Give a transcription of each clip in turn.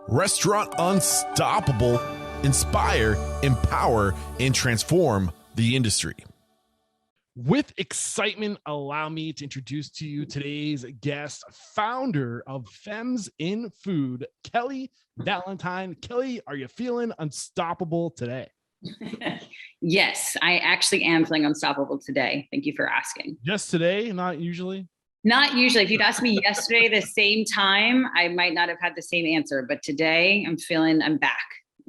Restaurant Unstoppable, inspire, empower, and transform the industry. With excitement, allow me to introduce to you today's guest, founder of Femmes in Food, Kelly Valentine. Kelly, are you feeling unstoppable today? Yes, I actually am feeling unstoppable today. Thank you for asking. Just today, not usually? Not usually. If you'd asked me yesterday, the same time, I might not have had the same answer. But today I'm back.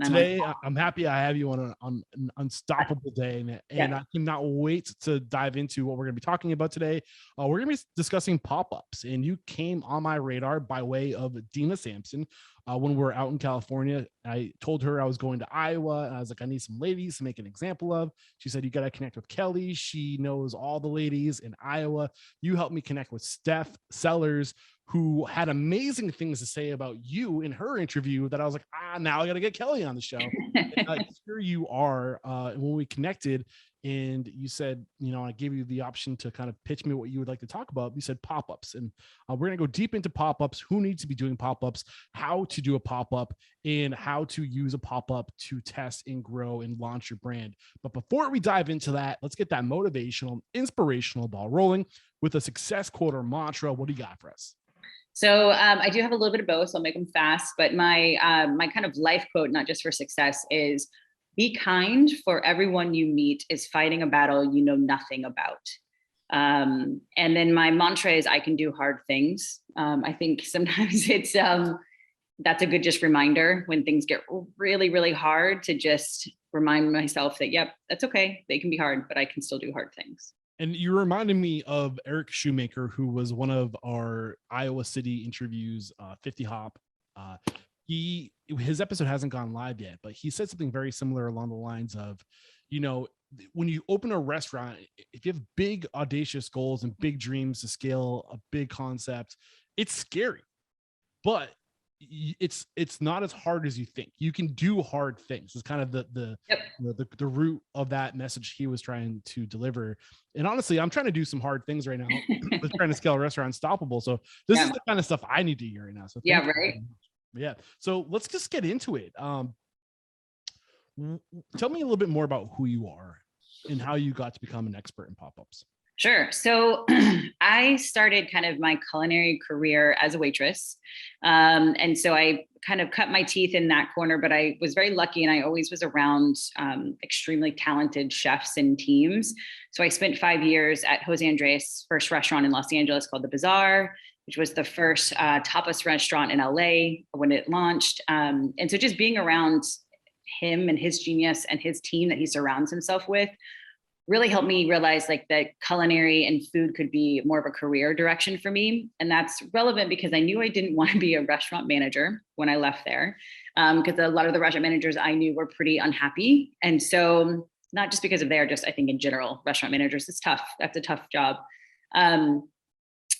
Today, I'm happy I have you on an unstoppable day, and I cannot wait to dive into what we're going to be talking about today. We're going to be discussing pop-ups, and you came on my radar by way of Dina Sampson. When we were out in California, I told her I was going to Iowa, and I was like, I need some ladies to make an example of. She said, you got to connect with Kelly. She knows all the ladies in Iowa. You helped me connect with Steph Sellers, who had amazing things to say about you in her interview that I was like, now I got to get Kelly on the show. And, here you are. When we connected and you said, I gave you the option to kind of pitch me what you would like to talk about. You said pop-ups, and we're going to go deep into pop-ups, who needs to be doing pop-ups, how to do a pop-up, and how to use a pop-up to test and grow and launch your brand. But before we dive into that, let's get that motivational, inspirational ball rolling with a success quote or mantra. What do you got for us? So I do have a little bit of both, so I'll make them fast. But my kind of life quote, not just for success, is be kind, for everyone you meet is fighting a battle you know nothing about. And then my mantra is I can do hard things. I think sometimes it's that's a good just reminder when things get really, really hard, to just remind myself that, yep, that's okay. They can be hard, but I can still do hard things. And you reminded me of Eric Shoemaker, who was one of our Iowa City interviews, 50 Hop. His episode hasn't gone live yet, but he said something very similar along the lines of, when you open a restaurant, if you have big, audacious goals and big dreams to scale a big concept, it's scary, but it's not as hard as you think. You can do hard things. It's kind of the root of that message he was trying to deliver. And honestly, I'm trying to do some hard things right now. I'm trying to scale a restaurant Unstoppable. So this is the kind of stuff I need to hear right now. So right. Yeah. So let's just get into it. Tell me a little bit more about who you are and how you got to become an expert in pop-ups. Sure. So I started kind of my culinary career as a waitress. And so I kind of cut my teeth in that corner, but I was very lucky, and I always was around extremely talented chefs and teams. So I spent 5 years at Jose Andres' first restaurant in Los Angeles called The Bazaar, which was the first tapas restaurant in LA when it launched. And so just being around him and his genius and his team that he surrounds himself with really helped me realize that culinary and food could be more of a career direction for me. And that's relevant because I knew I didn't want to be a restaurant manager when I left there, because a lot of the restaurant managers I knew were pretty unhappy. And so not just because of just I think in general, restaurant managers, it's tough. That's a tough job.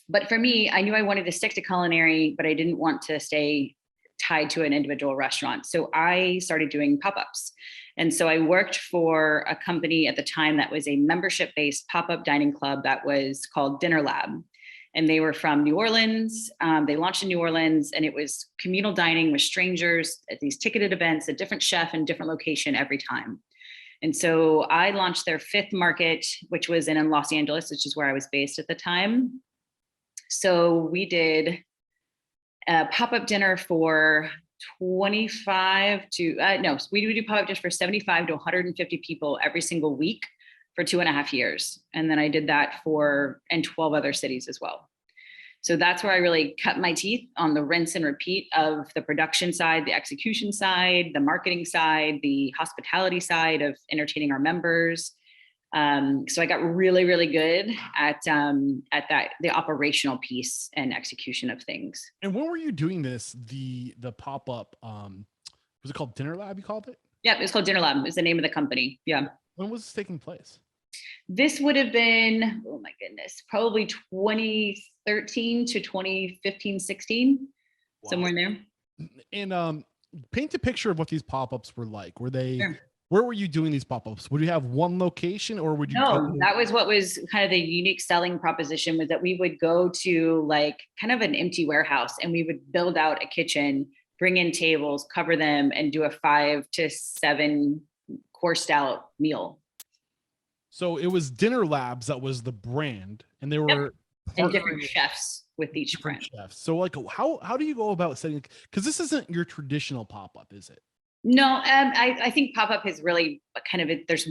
But for me, I knew I wanted to stick to culinary, but I didn't want to stay tied to an individual restaurant. So I started doing pop-ups. And so I worked for a company at the time that was a membership-based pop-up dining club that was called Dinner Lab. And they were from New Orleans. They launched in New Orleans, and it was communal dining with strangers at these ticketed events, a different chef in a different location every time. And so I launched their 5th market, which was in Los Angeles, which is where I was based at the time. So we did a pop-up dinner for 25 to, we would do pop-up dinners for 75 to 150 people every single week for 2.5 years. And then I did that in 12 other cities as well. So that's where I really cut my teeth on the rinse and repeat of the production side, the execution side, the marketing side, the hospitality side of entertaining our members. So I got really, really good at that, the operational piece and execution of things. And when were you doing this? The pop-up, was it called Dinner Lab? You called it? Yeah, it's called Dinner Lab. It's the name of the company. Yeah. When was this taking place? This would have been, oh my goodness, probably 2013 to 2015, 16, wow. Somewhere in there. And paint a picture of what these pop-ups were like. Were they? Sure. Where were you doing these pop-ups? Would you have one location, or would you? No, that was what was kind of the unique selling proposition, was that we would go to like kind of an empty warehouse, and we would build out a kitchen bring in tables, cover them, and do a 5 to 7 coursed out meal. So it was Dinner Labs that was the brand, and they were and different chefs with each brand. Chefs. So like, how do you go about setting? Because this isn't your traditional pop up, is it? No, I think pop up is really kind of there's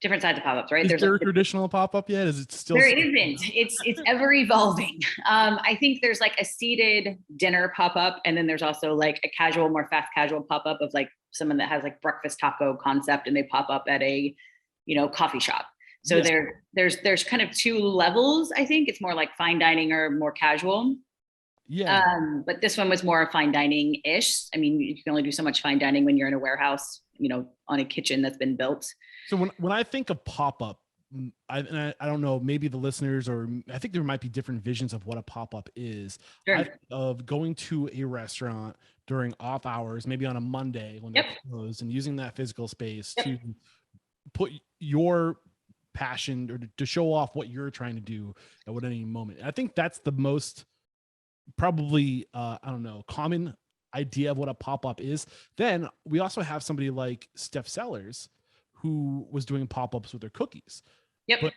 different sides of pop ups, right? Is there's there a traditional pop up yet? Is it still? There isn't. It's ever evolving. I think there's like a seated dinner pop up, and then there's also like a casual, more fast casual pop up of like someone that has like breakfast taco concept, and they pop up at a, coffee shop. So there's kind of 2 levels. I think it's more like fine dining or more casual. Yeah. But this one was more fine dining ish. I mean, you can only do so much fine dining when you're in a warehouse, on a kitchen that's been built. So when I think of pop up, I don't know, maybe the listeners, or I think there might be different visions of what a pop up is. Sure. I think of going to a restaurant during off hours, maybe on a Monday when they're closed, and using that physical space to put your passion or to show off what you're trying to do at any moment. I think that's the most probably common idea of what a pop-up is. Then we also have somebody like Steph Sellers who was doing pop-ups with their cookies. But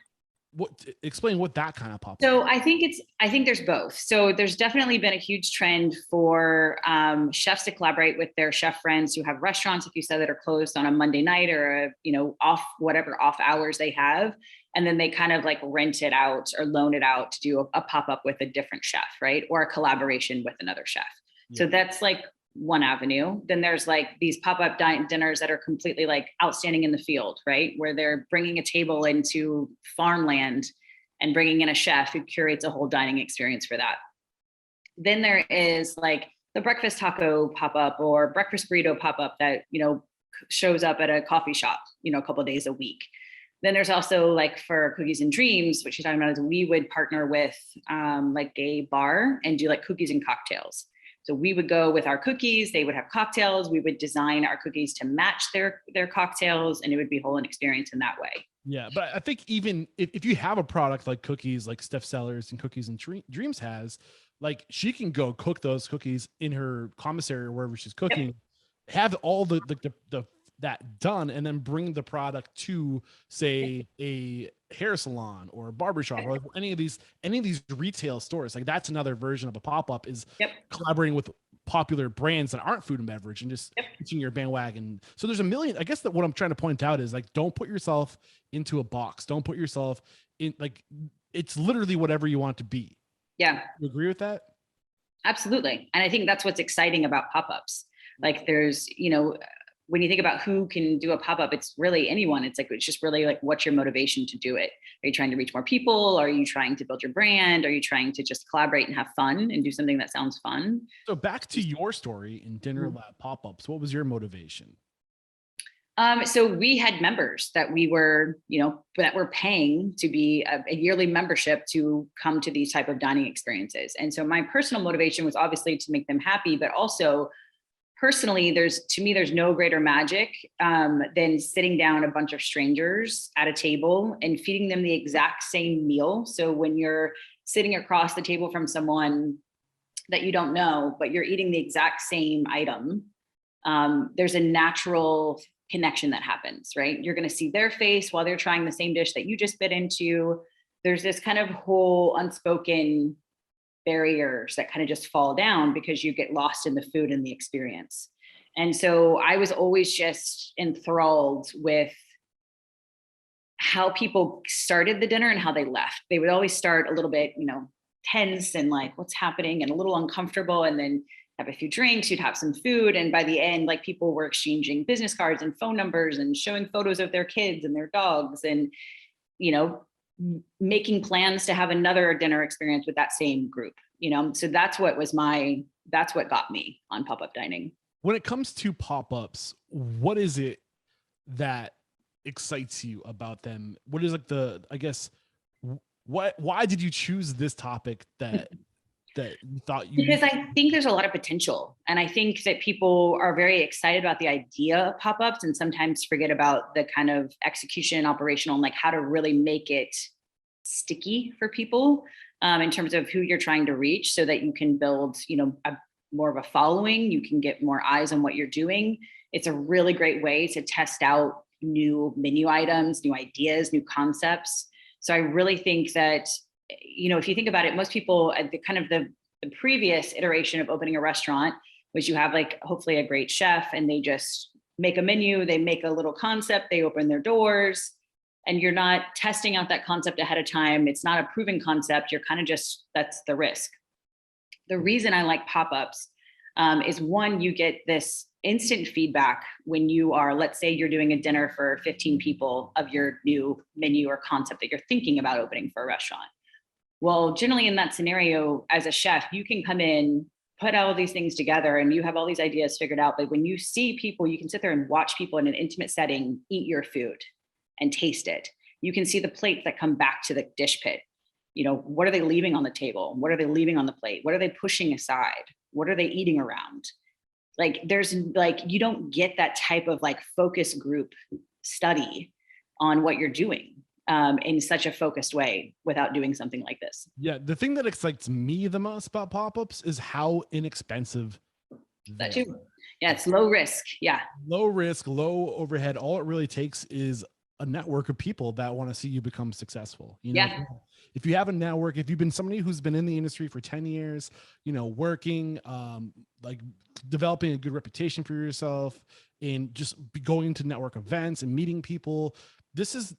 explain what that kind of pop-up. So I think there's both. So there's definitely been a huge trend for chefs to collaborate with their chef friends who have restaurants, like you said, that are closed on a Monday night or off hours they have. And then they kind of like rent it out or loan it out to do a pop-up with a different chef, right? Or a collaboration with another chef. Yeah. So that's like one avenue. Then there's like these pop-up dinners that are completely like outstanding in the field, right? Where they're bringing a table into farmland and bringing in a chef who curates a whole dining experience for that. Then there is like the breakfast taco pop-up or breakfast burrito pop-up that, shows up at a coffee shop, a couple of days a week. Then there's also like for Cookies and Dreams, which you're talking about, is we would partner with like a bar and do like cookies and cocktails. So we would go with our cookies, they would have cocktails, we would design our cookies to match their cocktails, and it would be a whole experience in that way. Yeah, but I think even if you have a product like cookies, like Steph Sellers and Cookies and Dreams has, like she can go cook those cookies in her commissary or wherever she's cooking, have all the that done, and then bring the product to, say, a hair salon or a barbershop or any of these retail stores. Like that's another version of a pop-up, is collaborating with popular brands that aren't food and beverage and just pitching your bandwagon. So there's a million. I guess that what I'm trying to point out is like, don't put yourself into a box. Don't put yourself in, like, it's literally whatever you want to be. Yeah. You agree with that? Absolutely. And I think that's what's exciting about pop-ups. Like there's, when you think about who can do a pop-up, it's really anyone. It's just really like, what's your motivation to do it? Are you trying to reach more people? Are you trying to build your brand? Are you trying to just collaborate and have fun and do something that sounds fun? So back to your story in Dinner Lab pop-ups, what was your motivation? So we had members that we were, that were paying to be a yearly membership to come to these type of dining experiences. And so my personal motivation was obviously to make them happy, but also personally, there's no greater magic than sitting down a bunch of strangers at a table and feeding them the exact same meal. So when you're sitting across the table from someone that you don't know, but you're eating the exact same item, there's a natural connection that happens, right? You're going to see their face while they're trying the same dish that you just bit into. There's this kind of whole unspoken barriers that kind of just fall down because you get lost in the food and the experience. And so I was always just enthralled with how people started the dinner and how they left. They would always start a little bit, tense and like, what's happening, and a little uncomfortable, and then have a few drinks, you'd have some food. And by the end, like people were exchanging business cards and phone numbers and showing photos of their kids and their dogs and, making plans to have another dinner experience with that same group, so that's what got me on pop-up dining. When it comes to pop-ups, what is it that excites you about them? What is like why did you choose this topic that you thought because I think there's a lot of potential. And I think that people are very excited about the idea of pop-ups and sometimes forget about the kind of execution, operational, and like how to really make it sticky for people in terms of who you're trying to reach so that you can build, a more of a following. You can get more eyes on what you're doing. It's a really great way to test out new menu items, new ideas, new concepts. So I really think that, if you think about it, most people at the kind of the previous iteration of opening a restaurant was you have like hopefully a great chef and they just make a menu, they make a little concept, they open their doors, and you're not testing out that concept ahead of time. It's not a proven concept. You're kind of just, that's the risk. The reason I like pop-ups is one, you get this instant feedback when you are, let's say you're doing a dinner for 15 people of your new menu or concept that you're thinking about opening for a restaurant. Well, generally in that scenario, as a chef, you can come in, put all these things together and you have all these ideas figured out. But when you see people, you can sit there and watch people in an intimate setting eat your food and taste it. You can see the plates that come back to the dish pit. What are they leaving on the table? What are they leaving on the plate? What are they pushing aside? What are they eating around? Like you don't get that type of like focus group study on what you're doing in such a focused way without doing something like this. Yeah. The thing that excites me the most about pop-ups is how inexpensive that too. Yeah. It's low risk. Yeah. Low risk, low overhead. All it really takes is a network of people that want to see you become successful. Yeah. If you have a network, if you've been somebody who's been in the industry for 10 years, working, like developing a good reputation for yourself and just going to network events and meeting people, this is,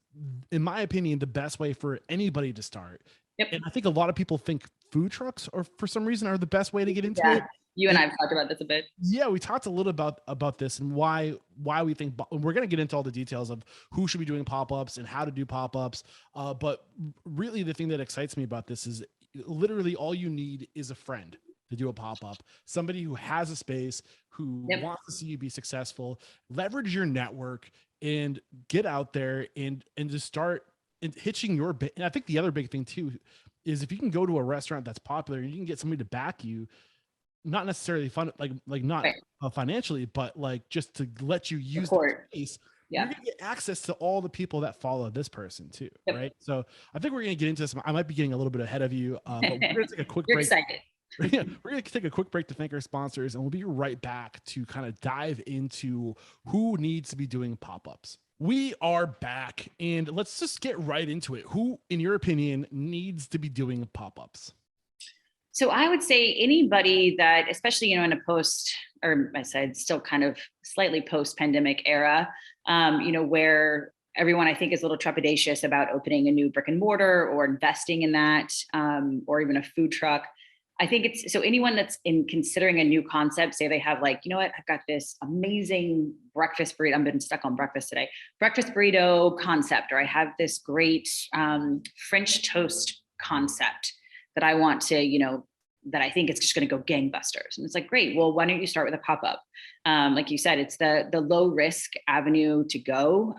in my opinion, the best way for anybody to start. Yep. And I think a lot of people think food trucks or for some reason are the best way to get into it. You and I have talked about this a bit. Yeah, we talked a little about this and why we think we're going to get into all the details of who should be doing pop-ups and how to do pop-ups. But really the thing that excites me about this is literally all you need is a friend to do a pop-up, somebody who has a space, who wants to see you be successful. Leverage your network and get out there and just start hitching your bit. And I think the other big thing too is if you can go to a restaurant that's popular and you can get somebody to back you, not necessarily fun, like not financially, but like just to let you use the space. You're gonna get access to all the people that follow this person too, right? So I think we're gonna get into this. I might be getting a little bit ahead of you, but we're gonna take a quick break. Excited. We're gonna take a quick break to thank our sponsors, and we'll be right back to kind of dive into who needs to be doing pop-ups. We are back, and let's just get right into it. Who, in your opinion, needs to be doing pop-ups? So I would say anybody that, especially, in a post, or I said still kind of slightly post-pandemic era, where everyone I think is a little trepidatious about opening a new brick and mortar or investing in that, or even a food truck. I think it's, so anyone that's considering a new concept, say they have like, I've got this amazing breakfast burrito. I've been stuck on breakfast today, breakfast burrito concept, or I have this great French toast concept that I want to, that I think it's just going to go gangbusters. And it's like, great. Well, why don't you start with a pop-up? Like you said, it's the low risk avenue to go,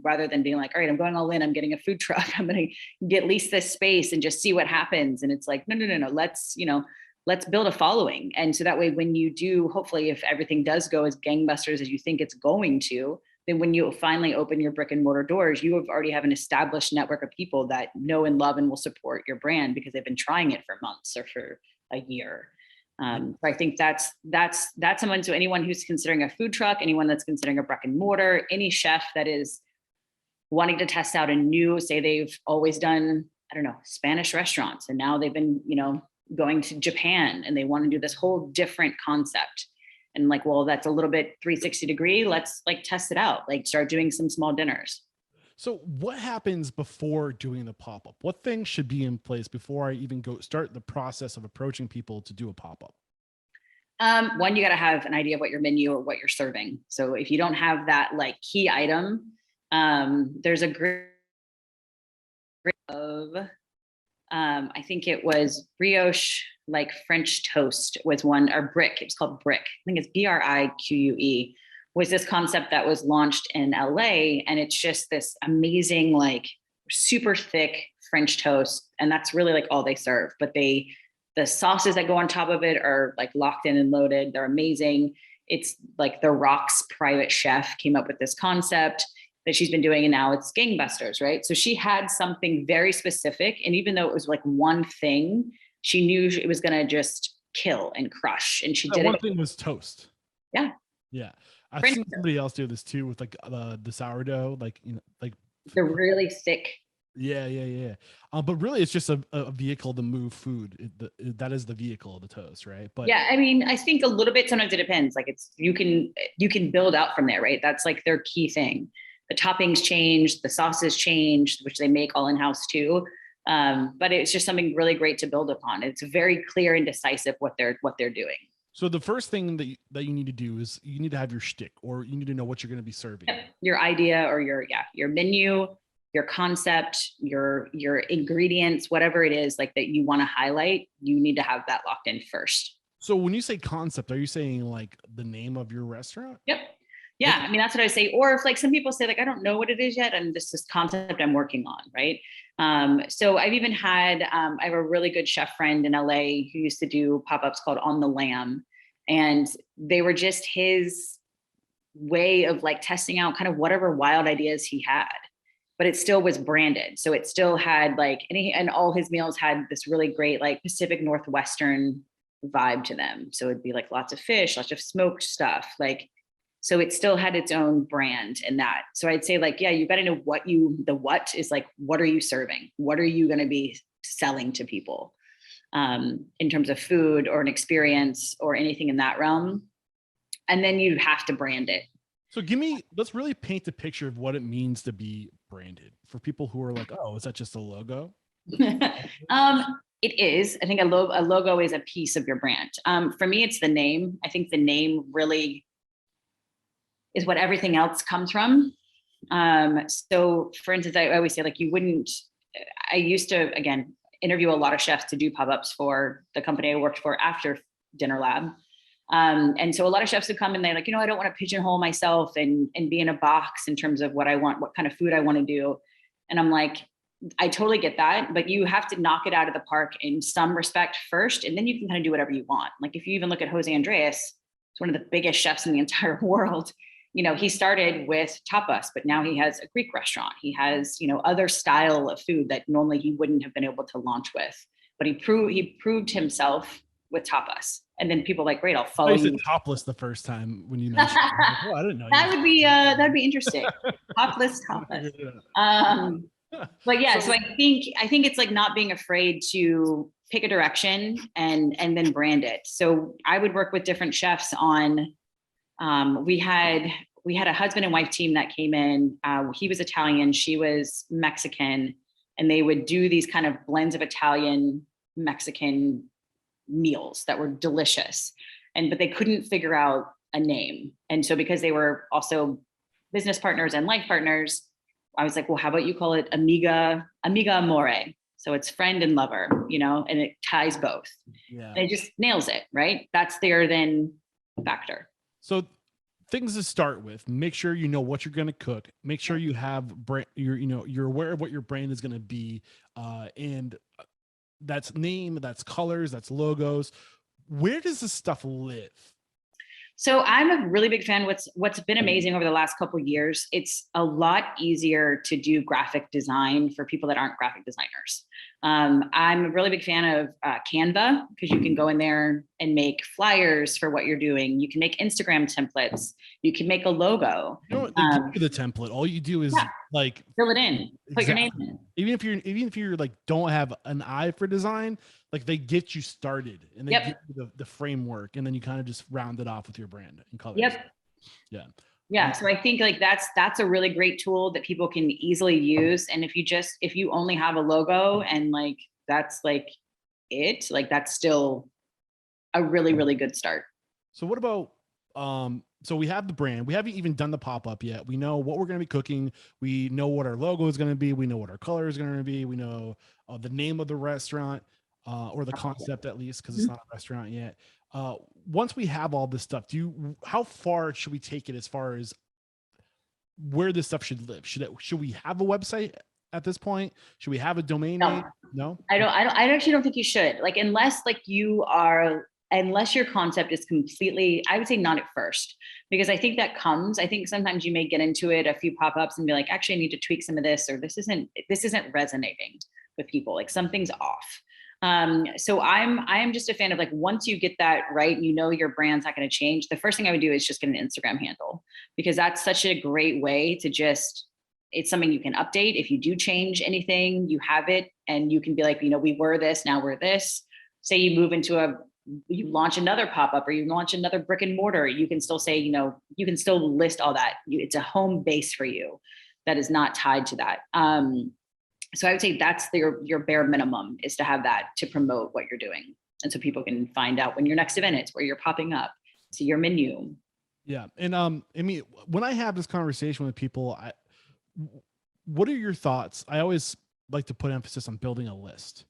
rather than being like, all right, I'm going all in, I'm getting a food truck, I'm going to lease this space and just see what happens. And it's like, no, let's build a following. And so that way, when you do, hopefully, if everything does go as gangbusters as you think it's going to, then when you finally open your brick and mortar doors, you already have an established network of people that know and love and will support your brand because they've been trying it for months or for a year. So I think that's someone. So anyone who's considering a food truck, anyone that's considering a brick and mortar, any chef that is wanting to test out a new, say they've always done, Spanish restaurants, and now they've been, going to Japan and they want to do this whole different concept. And like, well, that's a little bit 360 degree. Let's like test it out, like start doing some small dinners. So what happens before doing the pop-up? What things should be in place before I even start the process of approaching people to do a pop-up? One, you got to have an idea of what your menu or what you're serving. So if you don't have that like key item, there's a group of, I think it was brioche, like French toast was one, or brick. It's called brick. I think it's BRIQUE. Was this concept that was launched in LA. And it's just this amazing, like super thick French toast. And that's really like all they serve. But the sauces that go on top of it are like locked in and loaded. They're amazing. It's like The Rock's private chef came up with this concept that she's been doing, and now it's gangbusters, right? So she had something very specific. And even though it was like one thing, she knew it was going to just kill and crush. And she That did one it. thing was toast. Yeah. Yeah. I've seen somebody else do this too with like the sourdough, like, like they're really thick. Yeah. But really, it's just a vehicle to move food. That is the vehicle of the toast, right? But yeah, I mean, I think a little bit. Sometimes it depends. Like you can build out from there, right? That's like their key thing. The toppings change, the sauces change, which they make all in house too. But it's just something really great to build upon. It's very clear and decisive what they're doing. So the first thing that you need to do is you need to have your shtick, or you need to know what you're going to be serving. Yep. Your idea or your menu, your concept, your ingredients, whatever it is like that you want to highlight, you need to have that locked in first. So when you say concept, are you saying like the name of your restaurant? Yep. Yeah. Okay. I mean, that's what I say. Or if like some people say like, I don't know what it is yet, and this is concept I'm working on. Right. So I've even had, I have a really good chef friend in LA who used to do pop-ups called On the Lamb. And they were just his way of like testing out kind of whatever wild ideas he had, but it still was branded. So it still had like, and all his meals had this really great, like Pacific Northwestern vibe to them. So it'd be like lots of fish, lots of smoked stuff. Like, so it still had its own brand in that. So I'd say like, yeah, you got to know what is like, what are you serving? What are you going to be selling to people in terms of food or an experience or anything in that realm? And then you have to brand it. So let's really paint the picture of what it means to be branded for people who are like, oh, is that just a logo? It is. I think a logo is a piece of your brand. For me, it's the name. I think the name really is what everything else comes from. So for instance, I always say like I used to, again, interview a lot of chefs to do pop-ups for the company I worked for after Dinner Lab. And so a lot of chefs would come and they're like, I don't want to pigeonhole myself and be in a box in terms of what I want, what kind of food I want to do. And I'm like, I totally get that, but you have to knock it out of the park in some respect first, and then you can kind of do whatever you want. Like if you even look at Jose Andres, it's one of the biggest chefs in the entire world. He started with tapas, but now he has a Greek restaurant. He has, other style of food that normally he wouldn't have been able to launch with, but he proved himself with tapas. And then people like, great, I'll follow you. Said topless the first time when you mentioned it. Like, oh, I didn't know. That'd be interesting. topless. But yeah, so I think it's like not being afraid to pick a direction and then brand it. So I would work with different chefs on, we had a husband and wife team that came in. He was Italian, she was Mexican, and they would do these kind of blends of Italian, Mexican meals that were delicious. But they couldn't figure out a name. And so because they were also business partners and life partners, I was like, well, how about you call it amiga amore? So it's friend and lover, and it ties both. Yeah. And it just nails it, right? That's their then factor. So things to start with, make sure you know what you're going to cook, make sure you have you're aware of what your brand is going to be. And that's name, that's colors, that's logos. Where does this stuff live? So I'm a really big fan. What's been amazing over the last couple of years, it's a lot easier to do graphic design for people that aren't graphic designers. I'm a really big fan of Canva, because you can go in there and make flyers for what you're doing. You can make Instagram templates. You can make a logo. They give you the template. All you do is like fill it in, put your name in. Even if you're like don't have an eye for design, like they get you started and they give you the framework, and then you kind of just round it off with your brand and colors. Yep. Yeah. So I think like that's a really great tool that people can easily use. And if you only have a logo and like that's like it, like that's still a really, really good start. So what about so we have the brand, we haven't even done the pop-up yet. We know what we're going to be cooking. We know what our logo is going to be. We know what our color is going to be. We know the name of the restaurant, or the concept at least, because it's not a restaurant yet. Once we have all this stuff, how far should we take it as far as where this stuff should live? Should we have a website at this point? Should we have a domain name? No, I actually don't think you should. Like, unless your concept is completely, I would say not at first, because I think I think sometimes you may get into it, a few pop-ups, and be like, actually I need to tweak some of this, or this isn't resonating with people. Like something's off. So I'm just a fan of like, once you get that right, you know, your brand's not going to change. The first thing I would do is just get an Instagram handle, because that's such a great way to just, it's something you can update. If you do change anything, you have it, and you can be like, you know, we were this, now we're this. Say you move into you launch another pop-up, or you launch another brick and mortar, you can still say, you know, you can still list all that. It's a home base for you that is not tied to that. So I would say that's your bare minimum, is to have that to promote what you're doing. And so people can find out when your next event is, where you're popping up, see your menu. Yeah. And I mean, when I have this conversation with people, what are your thoughts? I always like to put emphasis on building a list.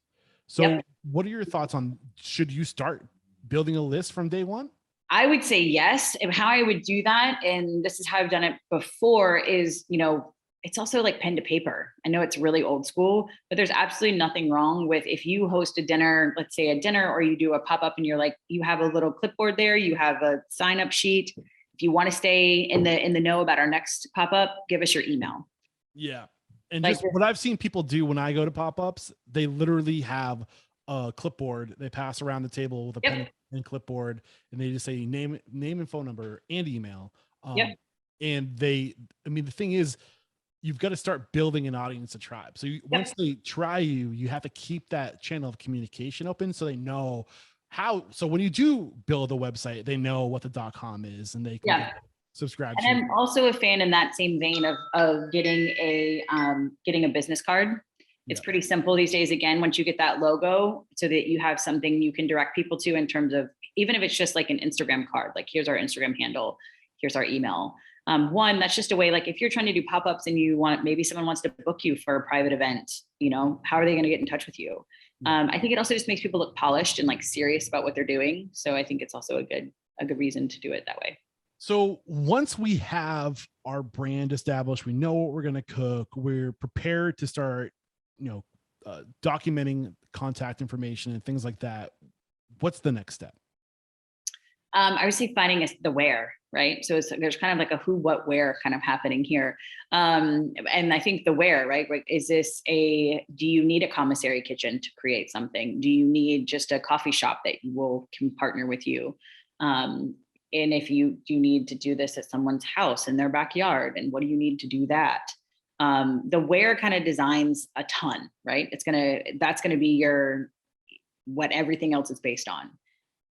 So Yep. What are your thoughts on, should you start building a list from day one? I would say yes. And how I would do that, and this is how I've done it before, is, you know, it's also like pen to paper. I know it's really old school, but there's absolutely nothing wrong with, if you host a dinner, let's say a dinner, or you do a pop-up, and you're like, you have a little clipboard there, you have a sign up sheet. If you want to stay in the know about our next pop-up, give us your email. Yeah. And Like, just what I've seen people do when I go to pop-ups, they literally have a clipboard. They pass around the table with a pen and clipboard, and they just say name and phone number and email. And I mean, the thing is, you've got to start building an audience, a tribe. So once they try you, you have to keep that channel of communication open, so they know how. So when you do build a website, they know what the .com is, and they can subscribe. And I'm also a fan, in that same vein, of getting a business card. It's pretty simple these days. Again, once you get that logo, so that you have something you can direct people to, in terms of, even if it's just like an Instagram card, like, here's our Instagram handle, here's our email. One, that's just a way, like, if you're trying to do pop-ups and maybe someone wants to book you for a private event, you know, how are they going to get in touch with you? I think it also just makes people look polished and like serious about what they're doing. So I think it's also a good reason to do it that way. So once we have our brand established, we know what we're going to cook, we're prepared to start, you know, documenting contact information and things like that. What's the next step? I would say finding the where, right? So there's kind of like a who, what, where kind of happening here. And I think the where, right? Is this do you need a commissary kitchen to create something? Do you need just a coffee shop that can partner with you? And if you need to do this at someone's house in their backyard, and what do you need to do that? The where kind of designs a ton, right? That's going to be what everything else is based on.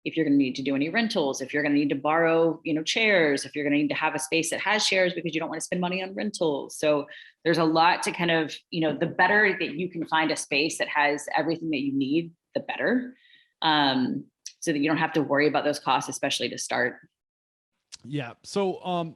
If you're going to need to do any rentals, if you're going to need to borrow, you know, chairs, if you're going to need to have a space that has chairs because you don't want to spend money on rentals. So there's a lot to kind of, you know, the better that you can find a space that has everything that you need, the better. So that you don't have to worry about those costs, especially to start. Yeah. So,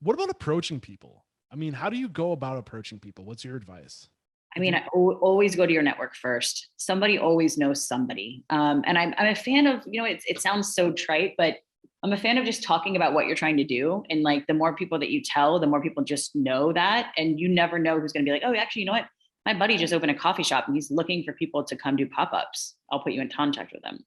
what about approaching people? I mean, how do you go about approaching people? What's your advice? I mean, I always go to your network first. Somebody always knows somebody. And I'm a fan of, you know, it sounds so trite, but I'm a fan of just talking about what you're trying to do. And like, the more people that you tell, the more people just know that. And you never know who's going to be like, oh, actually, you know what? My buddy just opened a coffee shop and he's looking for people to come do pop-ups. I'll put you in contact with them.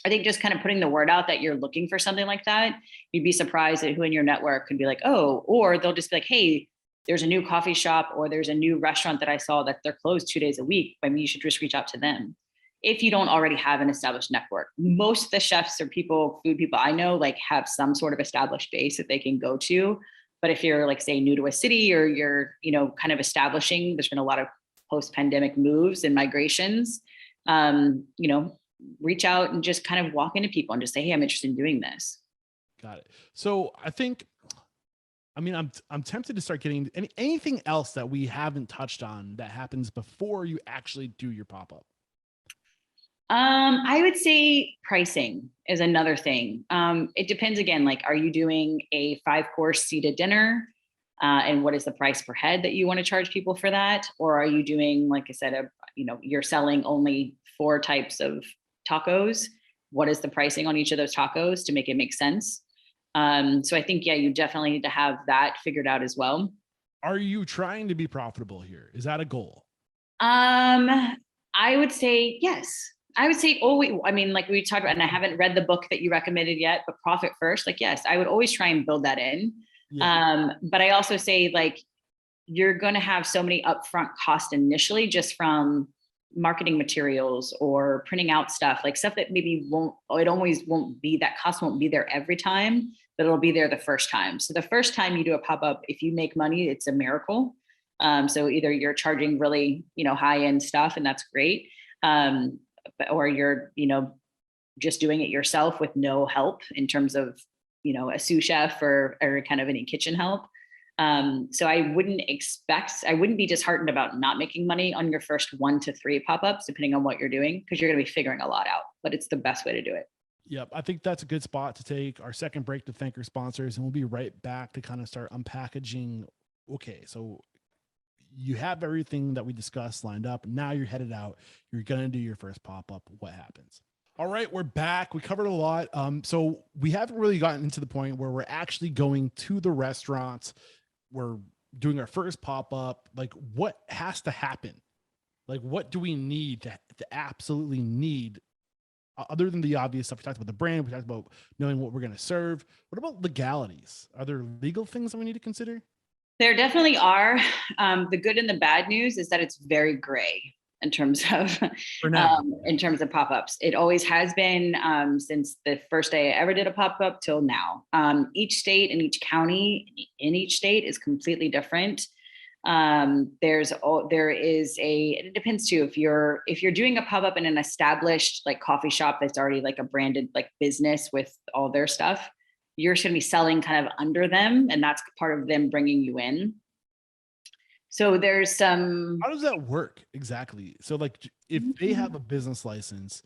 I think just kind of putting the word out that you're looking for something like that, you'd be surprised at who in your network could be like, oh, or they'll just be like, hey, there's a new coffee shop, or there's a new restaurant that I saw that they're closed 2 days a week. I mean, you should just reach out to them. If you don't already have an established network, most of the chefs or food people I know, like, have some sort of established base that they can go to. But if you're, like, say, new to a city, or you're, you know, kind of establishing, there's been a lot of post-pandemic moves and migrations, you know, reach out and just kind of walk into people and just say, hey, I'm interested in doing this. Got it. So I mean, I'm tempted to start getting anything else that we haven't touched on that happens before you actually do your pop-up. I would say pricing is another thing. It depends, again, like, are you doing a 5-course seated dinner? And what is the price per head that you want to charge people for that? Or are you doing, like I said, you're selling only 4 types of tacos? What is the pricing on each of those tacos to make it make sense? So I think, you definitely need to have that figured out as well. Are you trying to be profitable here? Is that a goal? I would say yes. I would say always. I mean, like we talked about, and I haven't read the book that you recommended yet, but Profit First. Like, yes, I would always try and build that in. Yeah. But I also say, like, you're going to have so many upfront costs initially, just from marketing materials or printing out stuff, like stuff that maybe that cost won't be there every time, but it'll be there the first time. So the first time you do a pop-up, if you make money, it's a miracle. So either you're charging really, high end stuff, and that's great. Or you're, just doing it yourself with no help in terms of, a sous chef or kind of any kitchen help. So I wouldn't be disheartened about not making money on your first 1 to 3 pop-ups, depending on what you're doing, because you're going to be figuring a lot out, but it's the best way to do it. Yep. I think that's a good spot to take our second break to thank our sponsors, and we'll be right back to kind of start unpackaging. Okay. So you have everything that we discussed lined up. Now you're headed out. You're going to do your first pop-up. What happens? All right, we're back. We covered a lot. So we haven't really gotten into the point where we're actually going to the restaurants. We're doing our first pop-up. Like, what has to happen? Like, what do we need to absolutely need, other than the obvious stuff? We talked about the brand. We talked about knowing what we're going to serve. What about legalities? Are there legal things that we need to consider? There definitely are. The good and the bad news is that it's very gray in terms of pop-ups. It always has been since the first day I ever did a pop-up till now. Each state and each county in each state is completely different. It depends too. If you're doing a pop-up in an established like coffee shop that's already like a branded like business with all their stuff, you're going to be selling kind of under them, and that's part of them bringing you in. So there's some. How does that work exactly? So like, if they have a business license,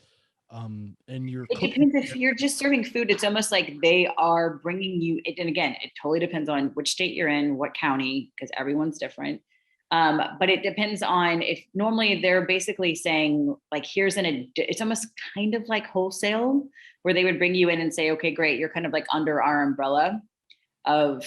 and it depends. If you're just serving food, it's almost like they are bringing you. And again, it totally depends on which state you're in, what county, because everyone's different. But it depends on if normally they're basically saying like, it's almost kind of like wholesale, where they would bring you in and say, okay, great, you're kind of like under our umbrella of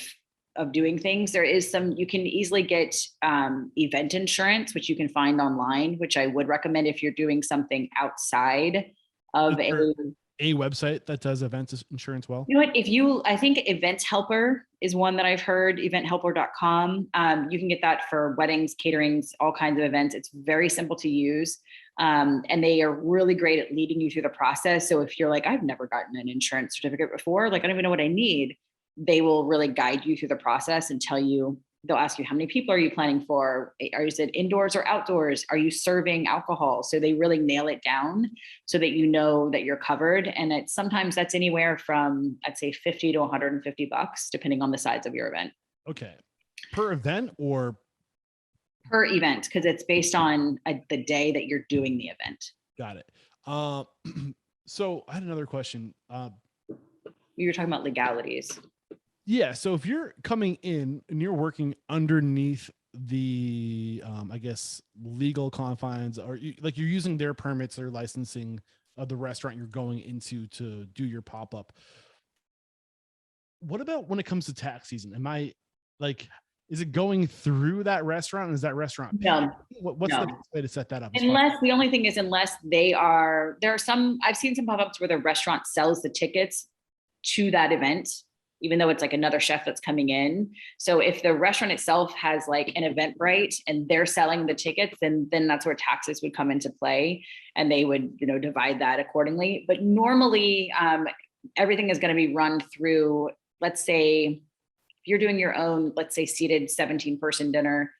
doing things. There is you can easily get event insurance, which you can find online, which I would recommend if you're doing something outside of a website that does events insurance well. You know what, I think Event Helper is one that I've heard, eventhelper.com. You can get that for weddings, caterings, all kinds of events. It's very simple to use. And they are really great at leading you through the process. So if you're like, I've never gotten an insurance certificate before, like I don't even know what I need, they will really guide you through the process and tell you. They'll ask you, how many people are you planning for? Is it indoors or outdoors? Are you serving alcohol? So they really nail it down so that you know that you're covered. And sometimes that's anywhere from, I'd say $50 to $150, depending on the size of your event. Okay. Per event or? Per event, because it's based on the day that you're doing the event. Got it. So I had another question. You were talking about legalities. Yeah. So if you're coming in and you're working underneath the, I guess, legal confines, or you're using their permits or licensing of the restaurant you're going into to do your pop-up. What about when it comes to tax season? Is it going through that restaurant? Is that restaurant? No. What's the best way to set that up? The only thing is, unless there are some, I've seen some pop-ups where the restaurant sells the tickets to that event, even though it's like another chef that's coming in. So if the restaurant itself has like an Eventbrite and they're selling the tickets, then that's where taxes would come into play, and they would, divide that accordingly. But normally everything is going to be run through, let's say if you're doing your own, let's say seated 17-person dinner,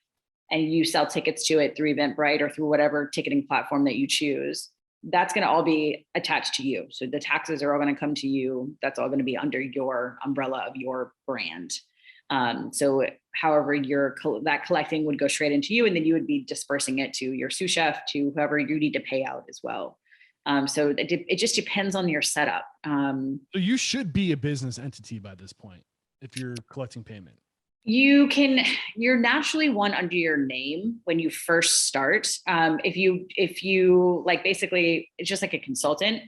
and you sell tickets to it through Eventbrite or through whatever ticketing platform that you choose, that's going to all be attached to you. So the taxes are all going to come to you. That's all going to be under your umbrella of your brand. So however that collecting would go straight into you, and then you would be dispersing it to your sous chef, to whoever you need to pay out as well. So it just depends on your setup. So you should be a business entity by this point if you're collecting payment. You're naturally one under your name when you first start. If you like, basically it's just like a consultant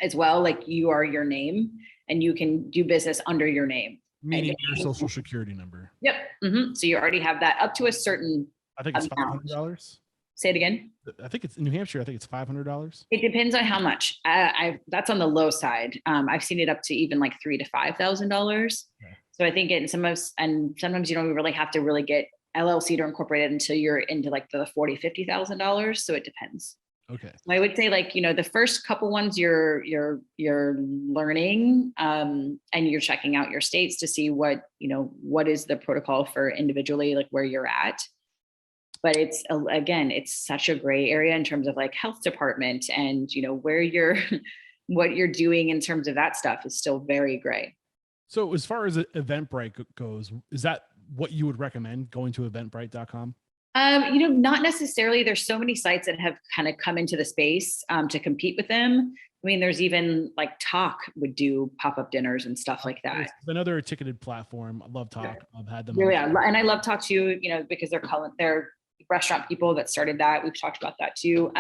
as well. Like you are your name and you can do business under your name. Meaning your social security number. Yep. Mm-hmm. So you already have that up to a certain. I think it's $500. Say it again. I think it's in New Hampshire. I think it's $500. It depends on how much. That's on the low side. I've seen it up to even like $3,000 to $5,000. Okay. So I think sometimes you don't really have to really get LLC to incorporate it until you're into like the $40,000-$50,000. So it depends. Okay. I would say like, the first couple ones you're learning, and you're checking out your states to see what is the protocol for individually, like where you're at. But it's, again, it's such a gray area in terms of like health department and, where you're, what you're doing in terms of that stuff is still very gray. So as far as Eventbrite goes, is that what you would recommend, going to eventbrite.com? Not necessarily. There's so many sites that have kind of come into the space to compete with them. I mean, there's even like Talk would do pop-up dinners and stuff like that. It's another ticketed platform. I love Talk. I've had them. Yeah, and I love Talk too, because they're restaurant people that started that. We've talked about that too.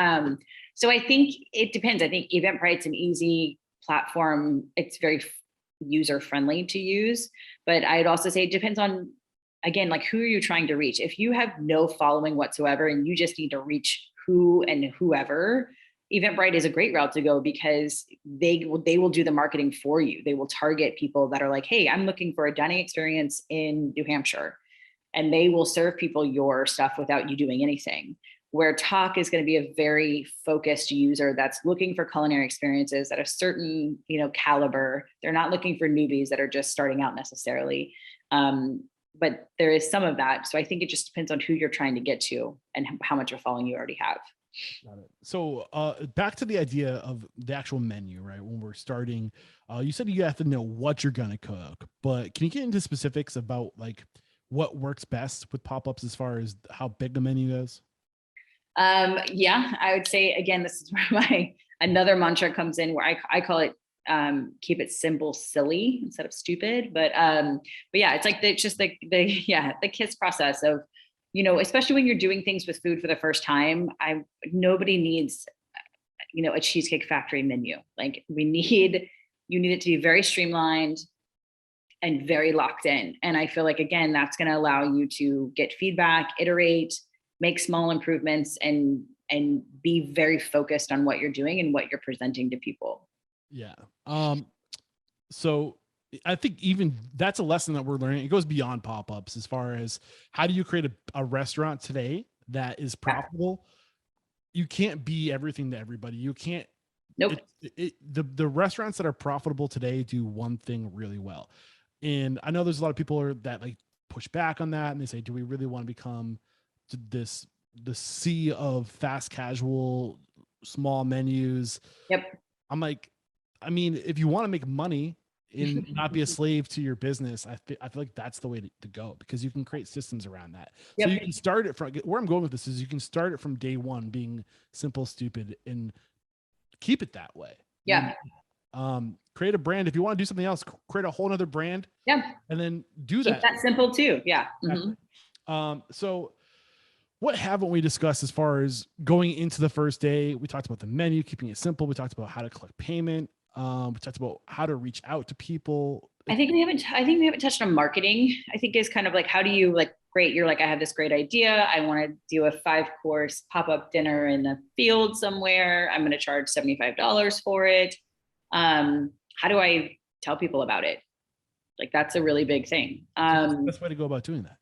So I think it depends. I think Eventbrite's an easy platform. It's very user-friendly to use, but I'd also say it depends on, again, like who are you trying to reach? If you have no following whatsoever and you just need to reach who and whoever, Eventbrite is a great route to go because they will do the marketing for you. They will target people that are like, hey, I'm looking for a dining experience in New Hampshire, and they will serve people your stuff without you doing anything. Where Talk is going to be a very focused user that's looking for culinary experiences at a certain, caliber. They're not looking for newbies that are just starting out necessarily. But there is some of that. So I think it just depends on who you're trying to get to and how much of a following you already have. Got it. So back to the idea of the actual menu, right? When we're starting, you said you have to know what you're going to cook, but can you get into specifics about like what works best with pop-ups as far as how big the menu is? Yeah, I would say, again, this is where another mantra comes in, where I call it, keep it simple, silly instead of stupid. But yeah, it's like the KISS process of, especially when you're doing things with food for the first time. Nobody needs, a Cheesecake Factory menu. Like you need it to be very streamlined and very locked in. And I feel like, again, that's going to allow you to get feedback, iterate, make small improvements, and be very focused on what you're doing and what you're presenting to people. Yeah. So I think even that's a lesson that we're learning. It goes beyond pop-ups as far as how do you create a restaurant today that is profitable? You can't be everything to everybody. You can't. Nope. The restaurants that are profitable today do one thing really well. And I know there's a lot of people that like push back on that, and they say, do we really want to become the sea of fast casual small menus? Yep. I'm like, I mean, if you want to make money and not be a slave to your business, I feel like that's the way to go, because you can create systems around that. Yep. So you can start it from where I'm going with this is you can start it from day one being simple, stupid, and keep it that way. Yeah. Create a brand. If you want to do something else, create a whole nother brand. Yeah. And then do keep that. That simple too. Yeah. Exactly. So what haven't we discussed as far as going into the first day? We talked about the menu, keeping it simple. We talked about how to collect payment. We talked about how to reach out to people. I think we haven't touched on marketing. I think is kind of like, how do you great. You're like, I have this great idea. I want to do a 5-course pop-up dinner in the field somewhere. I'm going to charge $75 for it. How do I tell people about it? Like, that's a really big thing. What's the best way to go about doing that?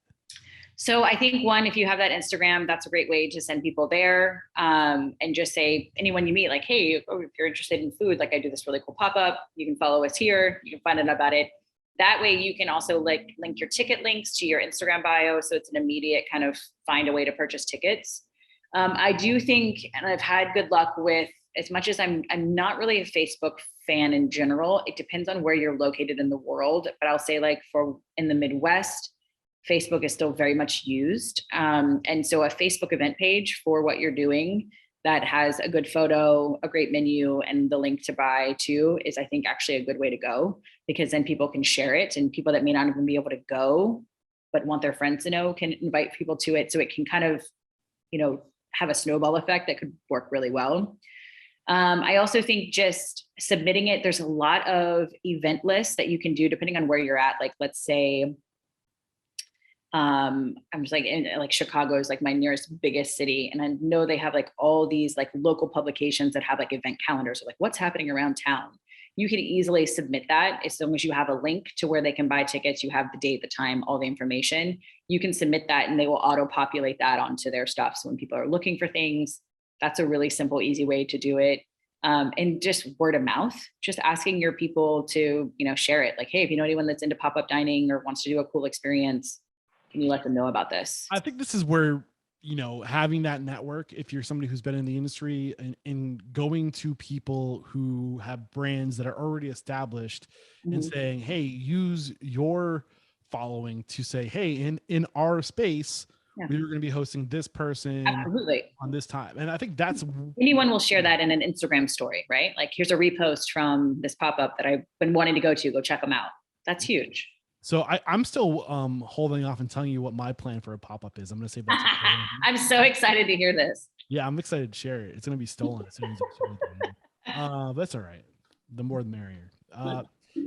So I think one, if you have that Instagram, that's a great way to send people there, and just say, anyone you meet, like, hey, if you're interested in food, like I do this really cool pop-up, you can follow us here. You can find out about it. That way you can also link your ticket links to your Instagram bio. So it's an immediate kind of find a way to purchase tickets. I do think, and I've had good luck with, as much as I'm not really a Facebook fan in general, it depends on where you're located in the world. But I'll say, like, for in the Midwest, Facebook is still very much used. And so a Facebook event page for what you're doing that has a good photo, a great menu, and the link to buy too is, I think, actually a good way to go, because then people can share it, and people that may not even be able to go but want their friends to know can invite people to it. So it can kind of, have a snowball effect that could work really well. I also think just submitting it, there's a lot of event lists that you can do depending on where you're at. Like, let's say, I'm just like in Chicago is like my nearest biggest city. And I know they have like all these like local publications that have like event calendars, or like what's happening around town. you can easily submit that as long as you have a link to where they can buy tickets. You have the date, the time, all the information. You can submit that and they will auto populate that onto their stuff. So when people are looking for things, that's a really simple, easy way to do it. And just word of mouth, just asking your people to, share it. Like, hey, if you know anyone that's into pop-up dining or wants to do a cool experience, can you let them know about this? I think this is where, having that network, if you're somebody who's been in the industry and going to people who have brands that are already established and saying, hey, use your following to say, hey, in our space, we were going to be hosting this person on this time. And I think that's anyone will share that in an Instagram story, right? Like, here's a repost from this pop-up that I've been wanting to go to, go check them out. That's huge. So I'm still holding off and telling you what my plan for a pop-up is. I'm going to save that. I'm so excited to hear this. Yeah, I'm excited to share it. It's going to be stolen as soon as it's that's all right. The more the merrier.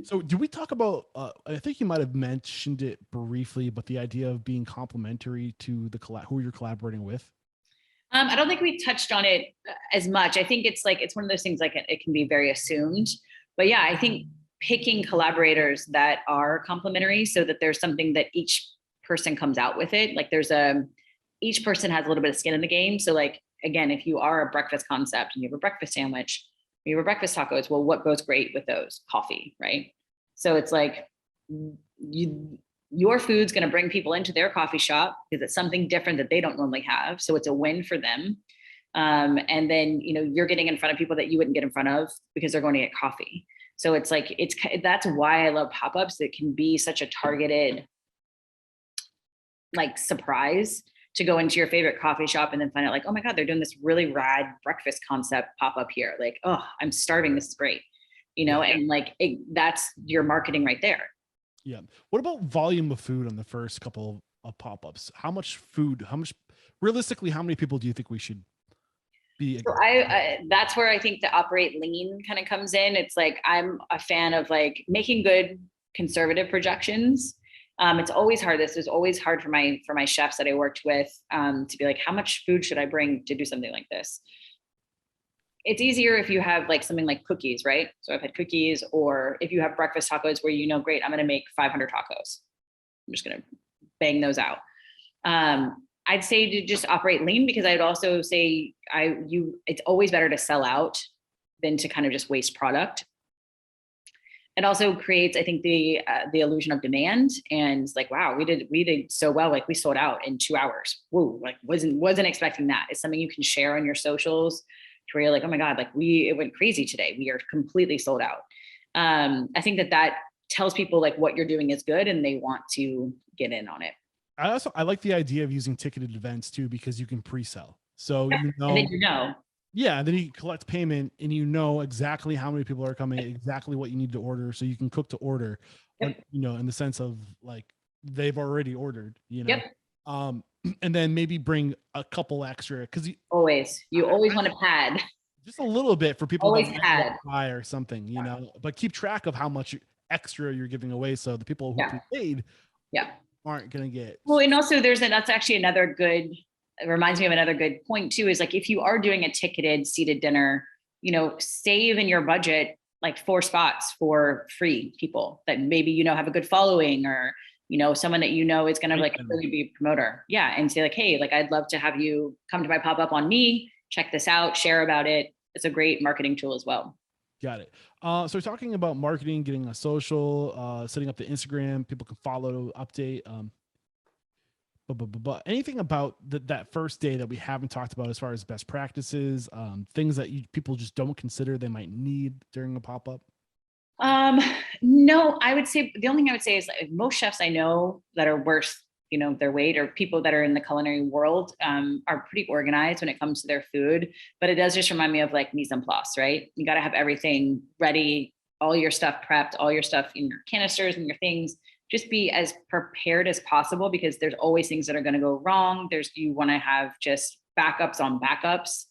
So do we talk about, I think you might've mentioned it briefly, but the idea of being complementary to the who you're collaborating with? I don't think we touched on it as much. I think it's one of those things, like it can be very assumed, but yeah, I think picking collaborators that are complementary so that there's something that each person comes out with it. Like each person has a little bit of skin in the game. So like, again, if you are a breakfast concept and you have a breakfast sandwich, you have breakfast tacos, well, what goes great with those? Coffee, right? So it's like your food's going to bring people into their coffee shop because it's something different that they don't normally have. So it's a win for them. And then, you're getting in front of people that you wouldn't get in front of because they're going to get coffee. So it's like, that's why I love pop-ups. It can be such a targeted, like, surprise to go into your favorite coffee shop and then find out, like, oh my God, they're doing this really rad breakfast concept pop-up here. Like, oh, I'm starving. This is great. And like, that's your marketing right there. Yeah. What about volume of food on the first couple of pop-ups? Realistically, how many people do you think we should be? So that's where I think the operate lean kind of comes in. It's like, I'm a fan of like making good conservative projections. It's always hard. This is always hard for my chefs that I worked with, to be like, how much food should I bring to do something like this? It's easier if you have like something like cookies, right? So I've had cookies, or if you have breakfast tacos where, great, I'm going to make 500 tacos. I'm just going to bang those out. I'd say to just operate lean, because I'd also say it's always better to sell out than to kind of just waste product. It also creates, I think, the illusion of demand, and like, wow, we did so well. Like, we sold out in 2 hours. Whoa, like wasn't expecting that. It's something you can share on your socials to where you're like, oh my God, like it went crazy today. We are completely sold out. I think that tells people like what you're doing is good and they want to get in on it. I like the idea of using ticketed events too, because you can pre-sell. So and then yeah, and then you collect payment and exactly how many people are coming, exactly what you need to order, so you can cook to order. In the sense of like they've already ordered. And then maybe bring a couple extra, because you always want to pad just a little bit for people always that buy or something, but keep track of how much extra you're giving away, so the people who paid aren't going to get. Well, and also that's actually another good, it reminds me of another good point too, is like, if you are doing a ticketed seated dinner, save in your budget like 4 spots for free people that maybe, have a good following, or, someone that is going to like really be a promoter. Yeah. And say like, hey, like, I'd love to have you come to my pop-up on me, check this out, share about it. It's a great marketing tool as well. Got it. So we're talking about marketing, getting a social, setting up the Instagram, people can follow, update. But anything about that first day that we haven't talked about as far as best practices, things that people just don't consider they might need during a pop-up? No, I would say the only thing I would say is like, most chefs I know that are worth, their weight, or people that are in the culinary world, are pretty organized when it comes to their food. But it does just remind me of like mise en place, right? You got to have everything ready, all your stuff prepped, all your stuff in your canisters and your things. Just be as prepared as possible, because there's always things that are going to go wrong. You want to have just backups on backups.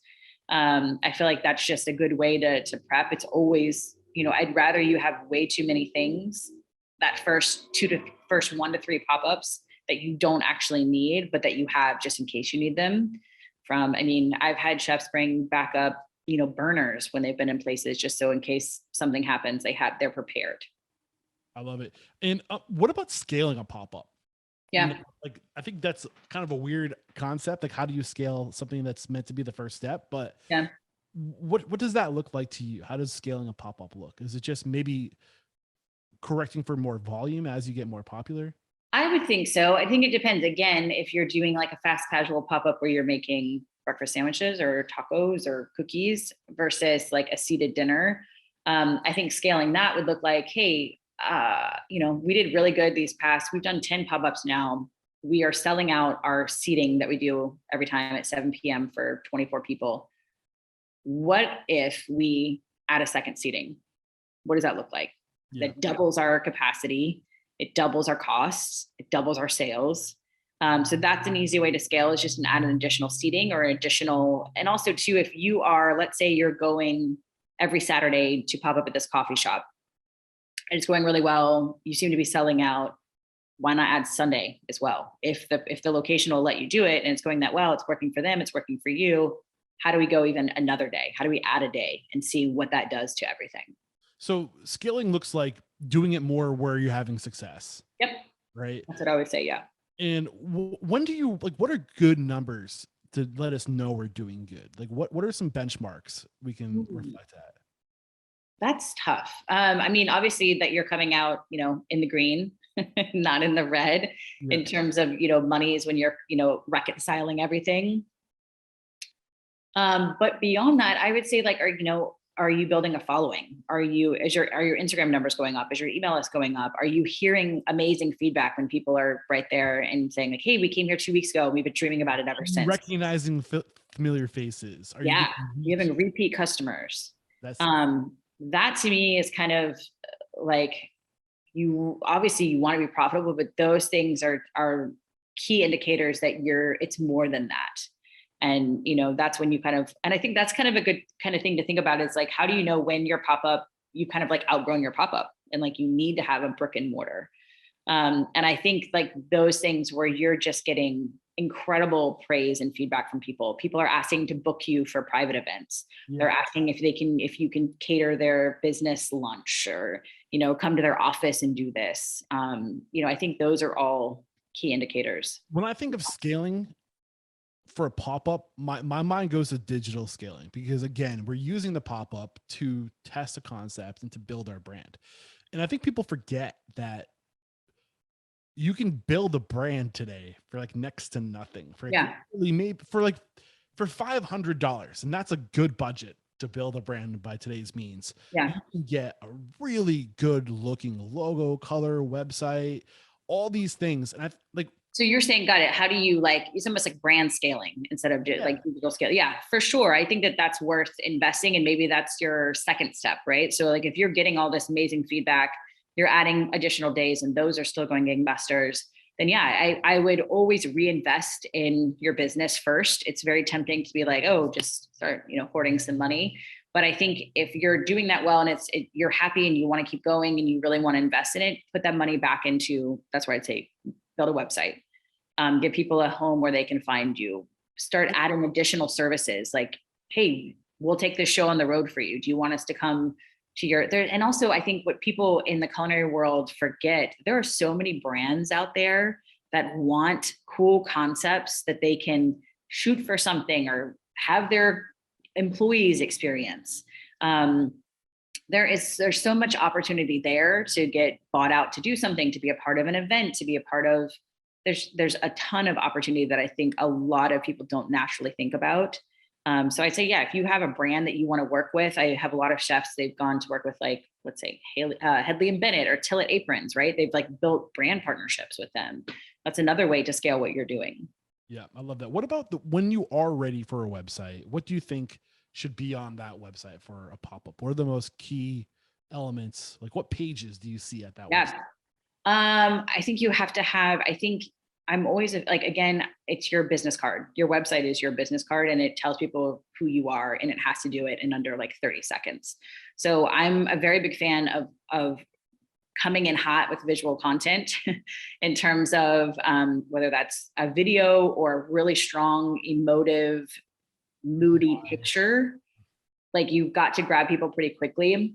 I feel like that's just a good way to prep. It's always, I'd rather you have way too many things that first 1 to 3 pop-ups that you don't actually need, but that you have just in case you need them. I've had chefs bring backup, burners when they've been in places, just so in case something happens, they're prepared. I love it. And what about scaling a pop-up? Yeah. Like, I think that's kind of a weird concept. Like, how do you scale something that's meant to be the first step? But Yeah. What does that look like to you? How does scaling a pop-up look? Is it just maybe correcting for more volume as you get more popular? I would think so. I think it depends. Again, if you're doing like a fast casual pop-up where you're making breakfast sandwiches or tacos or cookies versus like a seated dinner, I think scaling that would look like, hey, we did really good we've done 10 pop-ups now. We are selling out our seating that we do every time at 7 p.m. for 24 people. What if we add a second seating? What does that look like? Yeah. That doubles our capacity. It doubles our costs. It doubles our sales. So that's an easy way to scale, is just add an additional seating or and also too, if you are, let's say you're going every Saturday to pop up at this coffee shop and it's going really well, you seem to be selling out, why not add Sunday as well? If the location will let you do it and it's going that well, it's working for them, it's working for you. How do we go even another day? How do we add a day and see what that does to everything? So scaling looks like doing it more where you're having success. Yep. Right. That's what I would say. Yeah. And when do you what are good numbers to let us know we're doing good? Like, what are some benchmarks we can reflect at? That's tough. I mean, obviously that you're coming out, in the green, not in the red, in terms of, monies when you're, reconciling everything. But beyond that, I would say like, are you building a following? Are your Instagram numbers going up? Is your email list going up? Are you hearing amazing feedback when people are right there and saying like, hey, we came here 2 weeks ago. We've been dreaming about it ever since. Recognizing familiar faces. Are you having repeat customers? That's that to me is kind of like, you obviously want to be profitable, but those things are key indicators that it's more than that. And, that's when you and I think that's kind of a good kind of thing to think about, is like, how do you know when your pop-up, you kind of like outgrown your pop-up and like you need to have a brick and mortar. And I think like those things where you're just getting incredible praise and feedback from people are asking to book you for private events. Yeah. They're asking if you can cater their business lunch or, come to their office and do this. I think those are all key indicators. When I think of scaling for a pop-up, my mind goes to digital scaling, because again, we're using the pop-up to test a concept and to build our brand. And I think people forget that you can build a brand today for like next to nothing, for maybe for $500. And that's a good budget to build a brand by today's means. Yeah. You can get a really good looking logo, color, website, all these things. And I like, so you're saying, got it. How do you it's almost like brand scaling instead of like digital scale. Yeah, for sure. I think that that's worth investing. And maybe that's your second step, right? So like, if you're getting all this amazing feedback, you're adding additional days and those are still going gangbusters, then I would always reinvest in your business first. It's very tempting to be like, oh, just start, hoarding some money. But I think if you're doing that well and you're happy and you want to keep going and you really want to invest in it, put that money back into, that's where I'd say, build a website, give people a home where they can find you, start adding additional services like, hey, we'll take this show on the road for you. Do you want us to come to and also I think what people in the culinary world forget, there are so many brands out there that want cool concepts that they can shoot for something or have their employees experience. There's so much opportunity there to get bought out, to do something, to be a part of an event, to be a part of, there's a ton of opportunity that I think a lot of people don't naturally think about. So I'd say, if you have a brand that you want to work with, I have a lot of chefs, they've gone to work with like, let's say Headley and Bennett or Tillet Aprons, right? They've like built brand partnerships with them. That's another way to scale what you're doing. Yeah, I love that. What about when you are ready for a website, what do you think should be on that website for a pop-up? What are the most key elements? Like, what pages do you see at that website? I think you have to have, I'm always like, again, it's your business card. Your website is your business card and it tells people who you are and it has to do it in under like 30 seconds. So I'm a very big fan of coming in hot with visual content in terms of whether that's a video or a really strong, emotive, moody picture. Like you've got to grab people pretty quickly.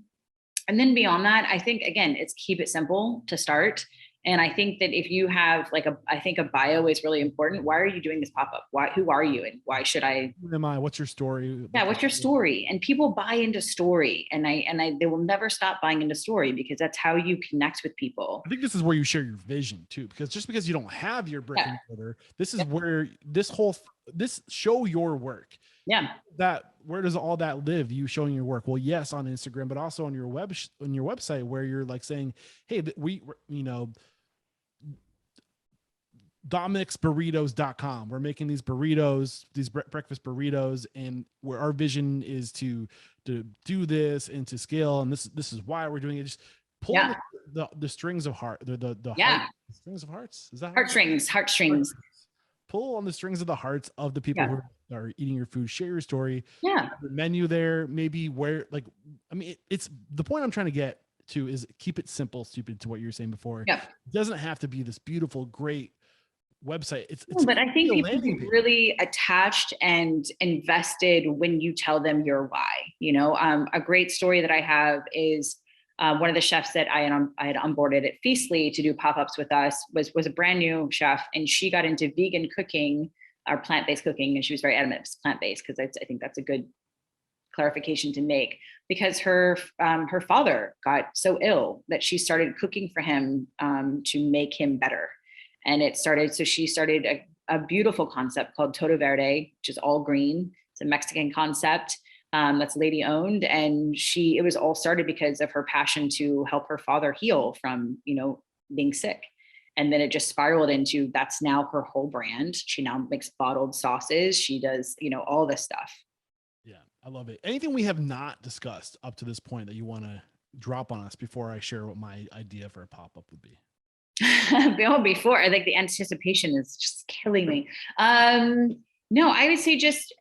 And then beyond that, I think, again, it's keep it simple to start. And I think that if you have like I think a bio is really important. Why are you doing this pop-up? Who are you? And why should I? Who am I? What's your story? Yeah. What's your story? And people buy into story, and they will never stop buying into story, because that's how you connect with people. I think this is where you share your vision too, because just because you don't have your brick and mortar, this is where this show your work. Yeah. Where does all that live? You showing your work? Well, yes, on Instagram, but also on your website, where you're like saying, hey, Dominic'sBurritos.com. We're making these burritos, these breakfast burritos, and where our vision is to do this and to scale. And this is why we're doing it. Just pull the strings of heart, strings of hearts. Is that heartstrings? Pull on the strings of the hearts of the people who are eating your food. Share your story. Yeah. The menu there, maybe it's the point I'm trying to get to is keep it simple, stupid, to what you were saying before. Yeah. It doesn't have to be this beautiful, great website. But I think people get really attached and invested when you tell them your why. A great story that I have is one of the chefs that I had onboarded at Feastly to do pop-ups with us was a brand new chef, and she got into vegan cooking or plant-based cooking, and she was very adamant it's plant-based, because I think that's a good clarification to make, because her father got so ill that she started cooking for him to make him better. And she started a beautiful concept called Todo Verde, which is all green. It's a Mexican concept that's lady owned. And it was all started because of her passion to help her father heal from, being sick. And then it just spiraled into, that's now her whole brand. She now makes bottled sauces. She does, all this stuff. Yeah, I love it. Anything we have not discussed up to this point that you want to drop on us before I share what my idea for a pop-up would be? Before, I think the anticipation is just killing me. No, I would say just,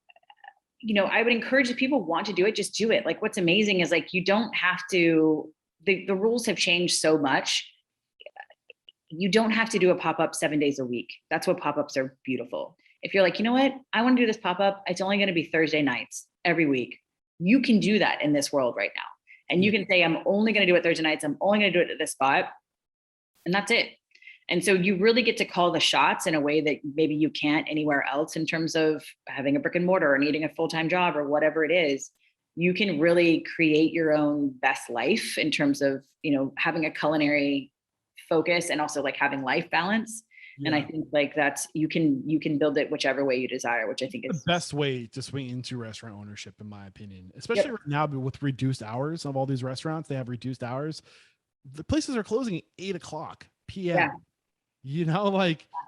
I would encourage if people want to do it, just do it. Like, what's amazing is like, you don't have to, the rules have changed so much. You don't have to do a pop-up 7 days a week. That's what pop-ups are beautiful. If you're like, you know what, I want to do this pop-up, it's only going to be Thursday nights every week. You can do that in this world right now. And you can say, I'm only going to do it Thursday nights. I'm only going to do it at this spot. And that's it. And so you really get to call the shots in a way that maybe you can't anywhere else, in terms of having a brick and mortar or needing a full-time job or whatever it is. You can really create your own best life in terms of, having a culinary focus and also like having life balance. Yeah. And I think like you can build it whichever way you desire, which I think is the best way to swing into restaurant ownership, in my opinion, especially right now with reduced hours of all these restaurants. They have reduced hours. The places are closing at 8:00 p.m. Yeah.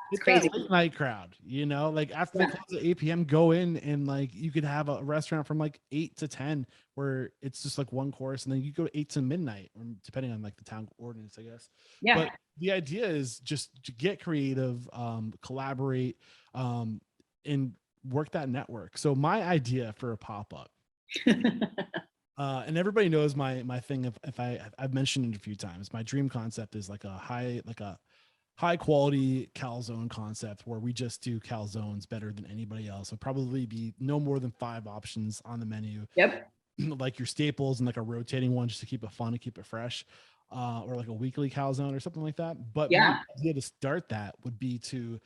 It's crazy. That late night crowd, like after they close at 8 p.m., go in and like you could have a restaurant from like 8 to 10 where it's just like one course, and then you go to 8 to midnight, or depending on like the town ordinance, I guess. Yeah. But the idea is just to get creative, collaborate, and work that network. So my idea for a pop-up, and everybody knows my thing. If I've mentioned it a few times, my dream concept is like a high quality calzone concept where we just do calzones better than anybody else. It'll probably be no more than 5 options on the menu. Yep. Like your staples and like a rotating one just to keep it fun and keep it fresh, or like a weekly calzone or something like that. But my idea to start that would be to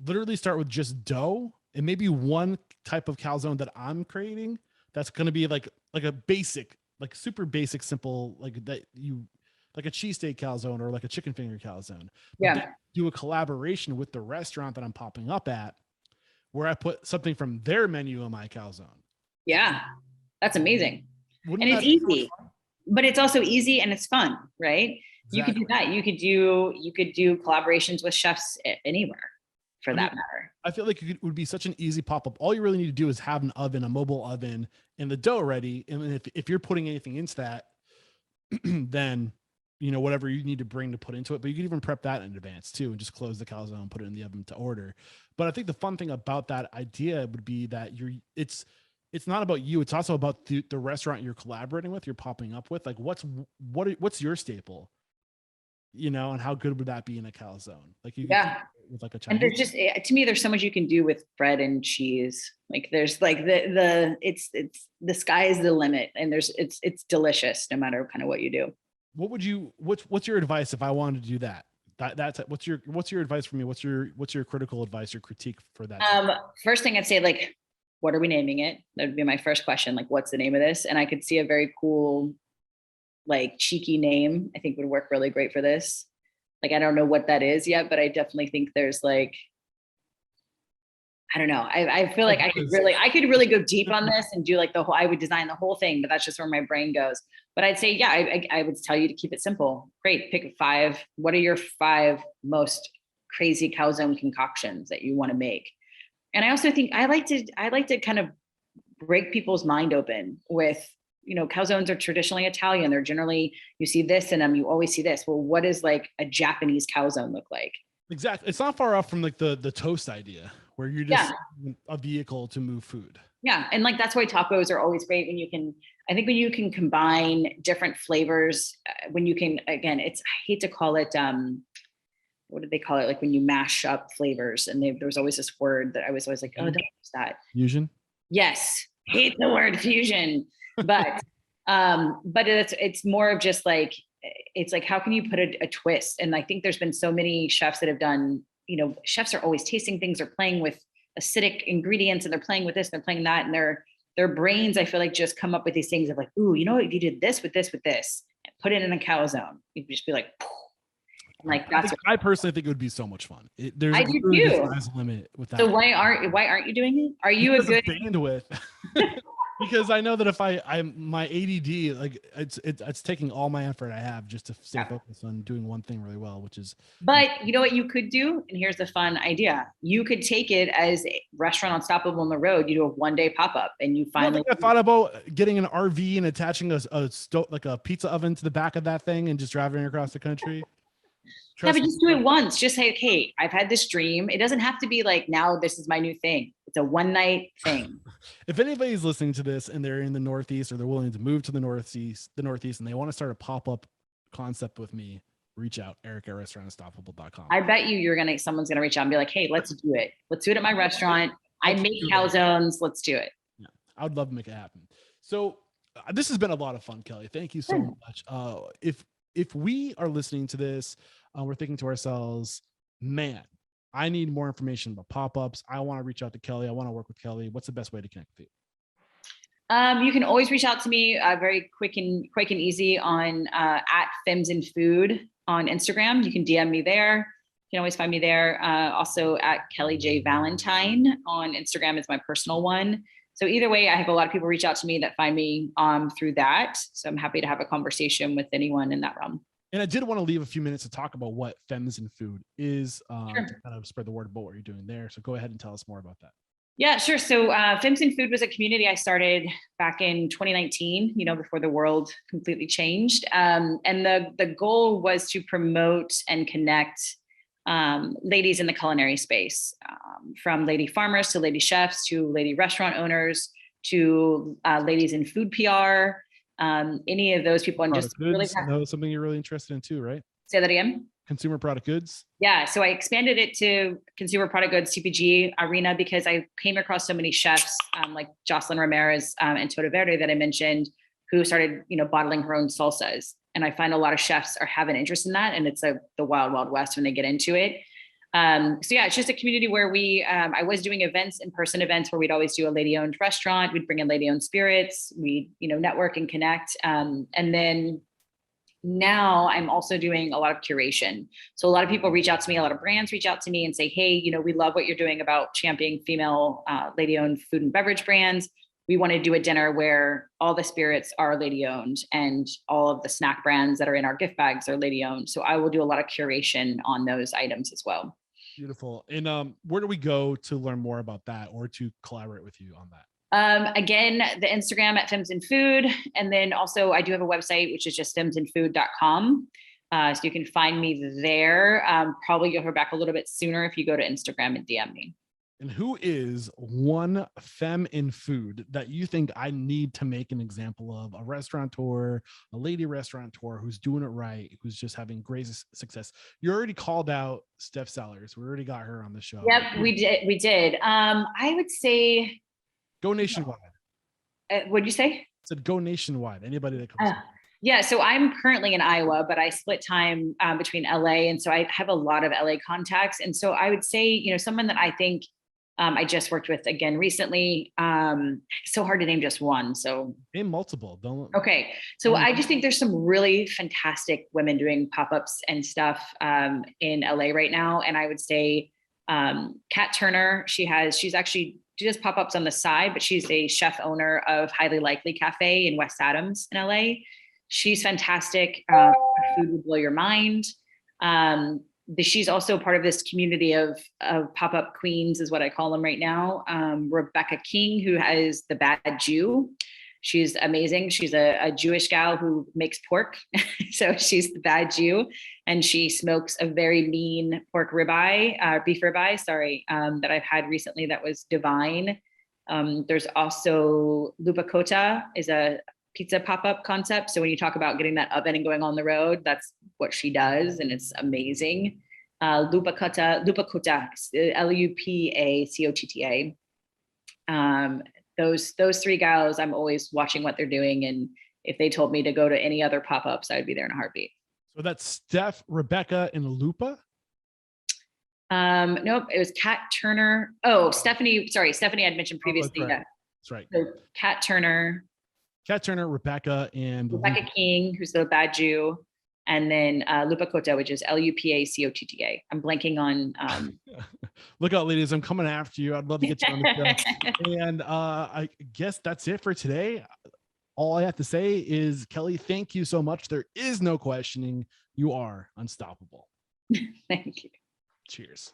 literally start with just dough and maybe one type of calzone that I'm creating. That's going to be like a basic, like super basic, simple, like a cheesesteak calzone or like a chicken finger calzone. Yeah. Do a collaboration with the restaurant that I'm popping up at, where I put something from their menu on my calzone. Yeah. That's amazing. And it's easy, but it's also easy and it's fun, right? Exactly. You could do that. You could do collaborations with chefs anywhere for that matter. I feel like it would be such an easy pop-up. All you really need to do is have an oven, a mobile oven, and the dough ready. And if you're putting anything into that, then whatever you need to bring to put into it, but you can even prep that in advance too, and just close the calzone and put it in the oven to order. But I think the fun thing about that idea would be that it's not about you. It's also about the restaurant you're collaborating with, you're popping up with. Like what's your staple? and how good would that be in a calzone? Like you could Yeah. with like a And Chinese. there's just, to me, there's so much you can do with bread and cheese. Like there's like it's the sky is the limit, and it's delicious no matter kind of what you do. What's your advice if I wanted to do that? That's what's your advice for me? What's your critical advice or critique for that? First thing I'd say, like, what are we naming it? That would be my first question. Like, what's the name of this? And I could see a very cool, like, cheeky name I think would work really great for this. Like, I don't know what that is yet, but I definitely think there's like, I don't know. I feel like I could really go deep on this and do like I would design the whole thing, but that's just where my brain goes. But I'd say, yeah, I would tell you to keep it simple. Great. Pick 5. What are your 5 most crazy calzone concoctions that you want to make? And I also think I like to kind of break people's mind open with, calzones are traditionally Italian. They're generally, you see this in them, you always see this. Well, what does like a Japanese calzone look like? Exactly. It's not far off from like the toast idea where you're just a vehicle to move food. Yeah. And like, that's why tacos are always great when you can combine different flavors, when you can, again, I hate to call it, what did they call it? Like when you mash up flavors, and there was always this word that I was always like, oh, don't use that. Fusion. Yes. Hate the word fusion, but it's more of just like, it's like, how can you put a twist? And I think there's been so many chefs that have done, chefs are always tasting things, they're playing with acidic ingredients, and they're playing with this, they're playing that, and their brains, I feel like, just come up with these things of like, ooh, if you did this with this, and put it in a calzone, you'd just be like, like that's. I personally think it would be so much fun. There's I do too. a limit with that. So why aren't you doing it? Are you because a good bandwidth? Because I know that if my ADD, like it's taking all my effort I have just to stay focused on doing one thing really well, which is. But you know what you could do, and here's the fun idea: you could take it as a Restaurant Unstoppable on the road. You do a 1-day pop-up, and you finally. I thought about getting an RV and attaching like a pizza oven to the back of that thing and just driving across the country. Yeah, but just do it once. Just say, okay, I've had this dream. It doesn't have to be like, now this is my new thing. It's a 1-night thing. If anybody's listening to this and they're in the Northeast, or they're willing to move to the Northeast, and they want to start a pop-up concept with me, reach out, Eric@restaurantunstoppable.com. I bet someone's gonna reach out and be like, hey, let's do it. Let's do it at my restaurant. I make calzones. Let's do it. Yeah, I would love to make it happen. So this has been a lot of fun, Kelly. Thank you so much. If we are listening to this, we're thinking to ourselves, man, I need more information about pop-ups. I want to reach out to Kelly. I want to work with Kelly. What's the best way to connect with you? You can always reach out to me very quick and easy on at Femmes in Food on Instagram. You can DM me there. You can always find me there. Also at Kelly J Valentine on Instagram is my personal one. So either way, I have a lot of people reach out to me that find me through that. So I'm happy to have a conversation with anyone in that realm. And I did want to leave a few minutes to talk about what Femmes in Food is, Sure. to kind of spread the word about what you're doing there. So go ahead and tell us more about that. Yeah, sure. So Femmes in Food was a community I started back in 2019, before the world completely changed. And the goal was to promote and connect ladies in the culinary space, from lady farmers to lady chefs to lady restaurant owners to ladies in food PR, any of those people. And just really know something you're really interested in too, right? Say that again. Consumer product goods. Yeah. So I expanded it to consumer product goods, CPG arena, because I came across so many chefs like Jocelyn Ramirez and Toto Verde that I mentioned, who started, bottling her own salsas. And I find a lot of chefs have an interest in that. And it's the wild, wild west when they get into it. So yeah, it's just a community where I was doing in-person events where we'd always do a lady-owned restaurant. We'd bring in lady-owned spirits. We'd, network and connect. And then now I'm also doing a lot of curation. So a lot of people reach out to me, a lot of brands reach out to me and say, hey, we love what you're doing about championing female lady-owned food and beverage brands. We want to do a dinner where all the spirits are lady owned and all of the snack brands that are in our gift bags are lady owned. So I will do a lot of curation on those items as well. Beautiful. And where do we go to learn more about that or to collaborate with you on that? Again, the Instagram at Femmes in Food. And then also I do have a website, which is just femmesinfood.com. So you can find me there. Probably you'll hear back a little bit sooner if you go to Instagram and DM me. And who is one femme in food that you think I need to make an example of? A restaurateur, a lady restaurateur who's doing it right, who's just having great success. You already called out Steph Sellers. We already got her on the show. Yep, we did. We did. I would say Go nationwide. What'd you say? I said go nationwide. Anybody that comes. Yeah, so I'm currently in Iowa, but I split time between LA, and so I have a lot of LA contacts. And so I would say, you know, someone that I think I just worked with again recently. So hard to name just one. So name multiple. Don't. Okay. So I just think there's some really fantastic women doing pop-ups and stuff in LA right now. And I would say Kat Turner, she does pop-ups on the side, but she's a chef owner of Highly Likely Cafe in West Adams in LA. She's fantastic. Her food will blow your mind. She's also part of this community of pop-up queens is what I call them right now. Rebecca King, who has the Bad Jew. She's amazing. She's a Jewish gal who makes pork. So she's the Bad Jew, and she smokes a very lean beef ribeye, that I've had recently that was divine. There's also Lupa Cota is a pizza pop-up concept. So when you talk about getting that oven and going on the road, that's what she does. And it's amazing. Lupa Cota, Lupacotta. Those three gals, I'm always watching what they're doing. And if they told me to go to any other pop-ups, I would be there in a heartbeat. So that's Steph, Rebecca, and Lupa? Nope, it was Kat Turner. Oh, Stephanie I'd mentioned previously. Oh, that's right. So Kat Turner, Rebecca, and Rebecca Lupa King, who's the Bad Jew, and then Lupa Cota, which is Lupacotta. I'm blanking on. Look out, ladies! I'm coming after you. I'd love to get you on the show. And I guess that's it for today. All I have to say is, Kelly, thank you so much. There is no questioning. You are unstoppable. Thank you. Cheers.